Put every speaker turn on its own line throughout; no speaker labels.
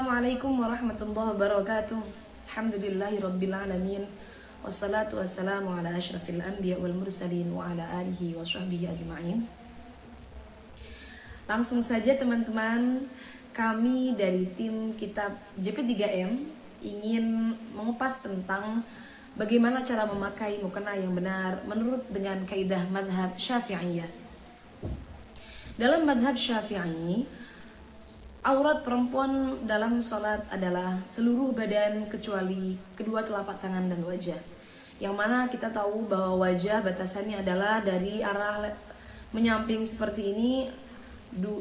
Assalamualaikum warahmatullahi wabarakatuh. Alhamdulillahirabbil alamin. Wassalatu wassalamu ala asyrafil anbiya wal mursalin wa ala alihi wa sahbihi ajma'in. Langsung saja teman-teman, kami dari tim kitab JP3M ingin mengupas tentang bagaimana cara memakai mukena yang benar menurut dengan kaidah madhab Syafi'iyah. Dalam madhab Syafi'i, aurat perempuan dalam sholat adalah seluruh badan kecuali kedua telapak tangan dan wajah. Yang mana kita tahu bahwa wajah batasannya adalah dari arah menyamping seperti ini,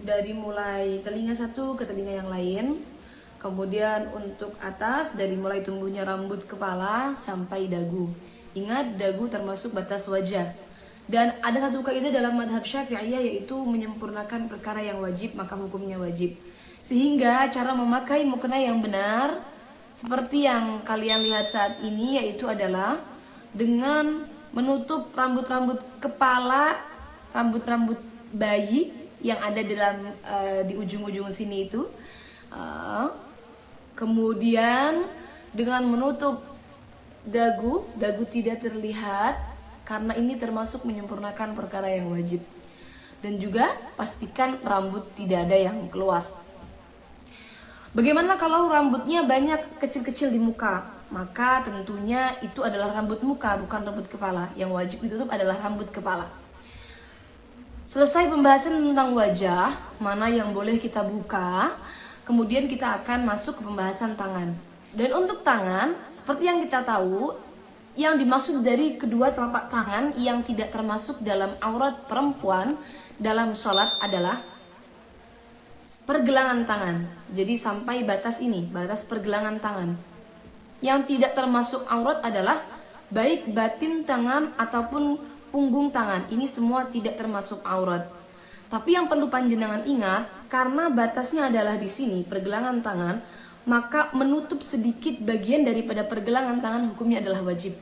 dari mulai telinga satu ke telinga yang lain. Kemudian untuk atas dari mulai tumbuhnya rambut kepala sampai dagu. Ingat, dagu termasuk batas wajah. Dan ada satu kaidah dalam madhab Syafi'iyah, yaitu menyempurnakan perkara yang wajib maka hukumnya wajib. Sehingga cara memakai mukena yang benar seperti yang kalian lihat saat ini, yaitu adalah dengan menutup rambut-rambut kepala, rambut-rambut bayi yang ada di ujung-ujung sini itu. Kemudian dengan menutup dagu tidak terlihat, karena ini termasuk menyempurnakan perkara yang wajib. Dan juga pastikan rambut tidak ada yang keluar. Bagaimana kalau rambutnya banyak kecil-kecil di muka? Maka tentunya itu adalah rambut muka, bukan rambut kepala. Yang wajib ditutup adalah rambut kepala. Selesai pembahasan tentang wajah, mana yang boleh kita buka, kemudian kita akan masuk ke pembahasan tangan. Dan untuk tangan, seperti yang kita tahu, yang dimaksud dari kedua telapak tangan yang tidak termasuk dalam aurat perempuan dalam sholat adalah pergelangan tangan. Jadi sampai batas ini, batas pergelangan tangan. Yang tidak termasuk aurat adalah baik batin tangan ataupun punggung tangan. Ini semua tidak termasuk aurat. Tapi yang perlu panjenengan ingat, karena batasnya adalah di sini, pergelangan tangan, maka menutup sedikit bagian daripada pergelangan tangan hukumnya adalah wajib.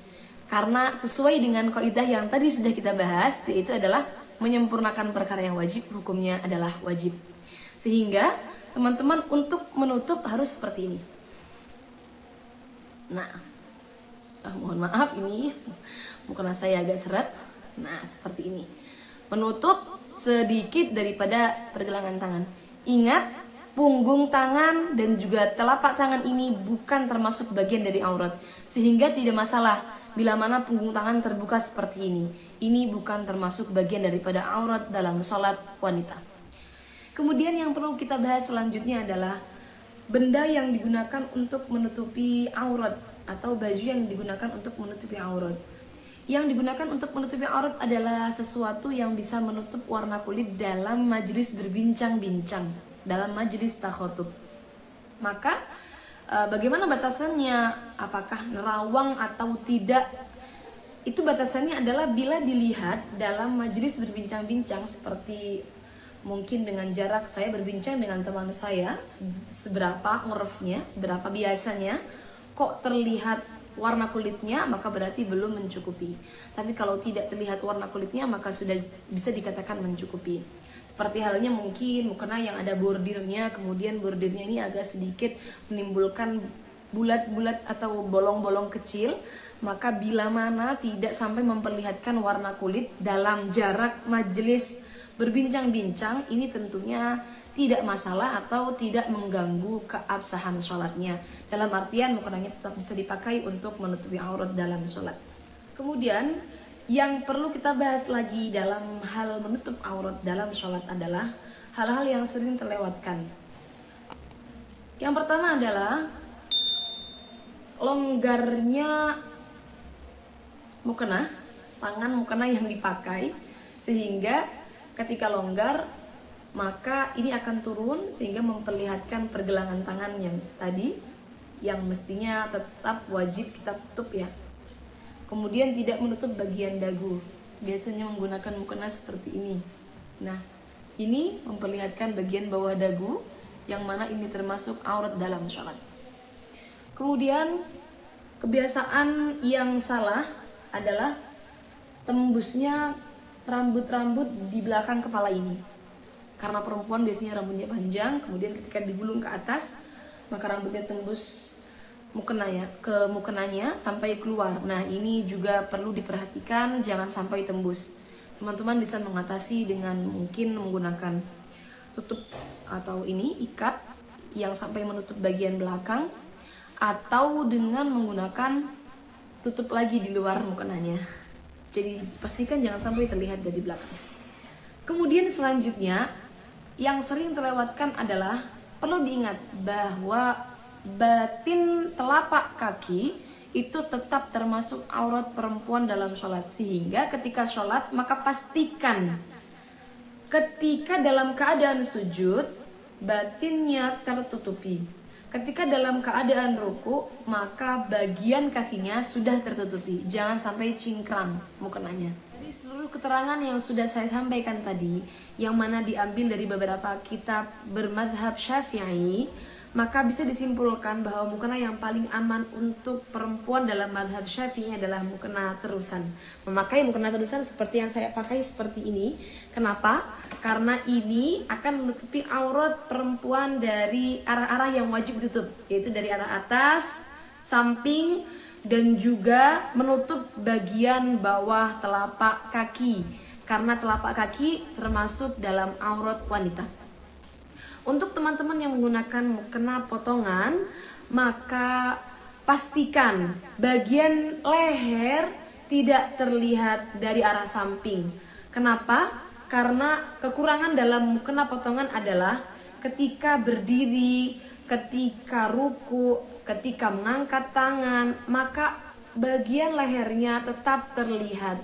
Karena sesuai dengan kaidah yang tadi sudah kita bahas, yaitu adalah menyempurnakan perkara yang wajib, hukumnya adalah wajib. Sehingga teman-teman untuk menutup harus seperti ini. Nah, mohon maaf ini mukena saya agak seret. Nah, seperti ini. Menutup sedikit daripada pergelangan tangan. Ingat, punggung tangan dan juga telapak tangan ini bukan termasuk bagian dari aurat. Sehingga tidak masalah bila mana punggung tangan terbuka seperti ini. Ini bukan termasuk bagian daripada aurat dalam sholat wanita. Kemudian yang perlu kita bahas selanjutnya adalah benda yang digunakan untuk menutupi aurat atau baju yang digunakan untuk menutupi aurat. Yang digunakan untuk menutupi aurat adalah sesuatu yang bisa menutup warna kulit dalam majelis berbincang-bincang, dalam majelis takhotub. Maka bagaimana batasannya? Apakah nerawang atau tidak? Itu batasannya adalah bila dilihat dalam majelis berbincang-bincang, seperti mungkin dengan jarak saya berbincang dengan teman saya, seberapa ngurufnya, seberapa biasanya, kok terlihat warna kulitnya, maka berarti belum mencukupi. Tapi kalau tidak terlihat warna kulitnya, maka sudah bisa dikatakan mencukupi. Seperti halnya mungkin mukena yang ada bordirnya, kemudian bordirnya ini agak sedikit menimbulkan bulat-bulat atau bolong-bolong kecil, maka bila mana tidak sampai memperlihatkan warna kulit dalam jarak majelis berbincang-bincang, ini tentunya tidak masalah atau tidak mengganggu keabsahan sholatnya. Dalam artian mukenanya tetap bisa dipakai untuk menutupi aurat dalam sholat. Kemudian yang perlu kita bahas lagi dalam hal menutup aurat dalam sholat adalah hal-hal yang sering terlewatkan. Yang pertama adalah longgarnya mukena, tangan mukena yang dipakai, sehingga ketika longgar, maka ini akan turun sehingga memperlihatkan pergelangan tangan yang tadi, yang mestinya tetap wajib kita tutup ya. Kemudian tidak menutup bagian dagu. Biasanya menggunakan mukena seperti ini. Nah, ini memperlihatkan bagian bawah dagu, yang mana ini termasuk aurat dalam sholat. Kemudian kebiasaan yang salah adalah tembusnya rambut-rambut di belakang kepala ini. Karena perempuan biasanya rambutnya panjang, kemudian ketika digulung ke atas, maka rambutnya tembus ke mukenanya sampai keluar. Nah, ini juga perlu diperhatikan, jangan sampai tembus. Teman-teman bisa mengatasi dengan mungkin menggunakan tutup atau ikat yang sampai menutup bagian belakang, atau dengan menggunakan tutup lagi di luar mukenanya. Jadi pastikan jangan sampai terlihat dari belakang. Kemudian selanjutnya yang sering terlewatkan adalah perlu diingat bahwa batin telapak kaki itu tetap termasuk aurat perempuan dalam sholat. Sehingga ketika sholat maka pastikan ketika dalam keadaan sujud batinnya tertutupi. Ketika dalam keadaan ruku maka bagian kakinya sudah tertutupi. Jangan sampai cingkrang mukenanya. Jadi seluruh keterangan yang sudah saya sampaikan tadi, yang mana diambil dari beberapa kitab bermadhab Syafi'i, maka bisa disimpulkan bahwa mukena yang paling aman untuk perempuan dalam madhab Syafi'i adalah mukena terusan. Memakai mukena terusan seperti yang saya pakai seperti ini. Kenapa? Karena ini akan menutupi aurat perempuan dari arah-arah yang wajib ditutup, yaitu dari arah atas, samping, dan juga menutup bagian bawah telapak kaki. Karena telapak kaki termasuk dalam aurat wanita. Untuk teman-teman yang menggunakan mukena potongan, maka pastikan bagian leher tidak terlihat dari arah samping. Kenapa? Karena kekurangan dalam mukena potongan adalah ketika berdiri, ketika ruku, ketika mengangkat tangan, maka bagian lehernya tetap terlihat.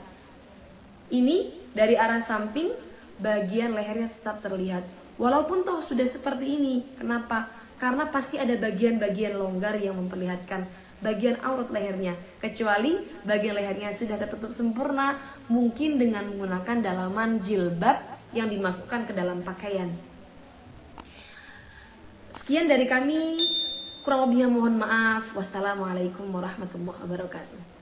Ini dari arah samping, bagian lehernya tetap terlihat. Walaupun toh sudah seperti ini. Kenapa? Karena pasti ada bagian-bagian longgar yang memperlihatkan bagian aurat lehernya. Kecuali bagian lehernya sudah tertutup sempurna, mungkin dengan menggunakan dalaman jilbab yang dimasukkan ke dalam pakaian. Sekian dari kami, kurang lebihnya mohon maaf. Wassalamualaikum warahmatullahi wabarakatuh.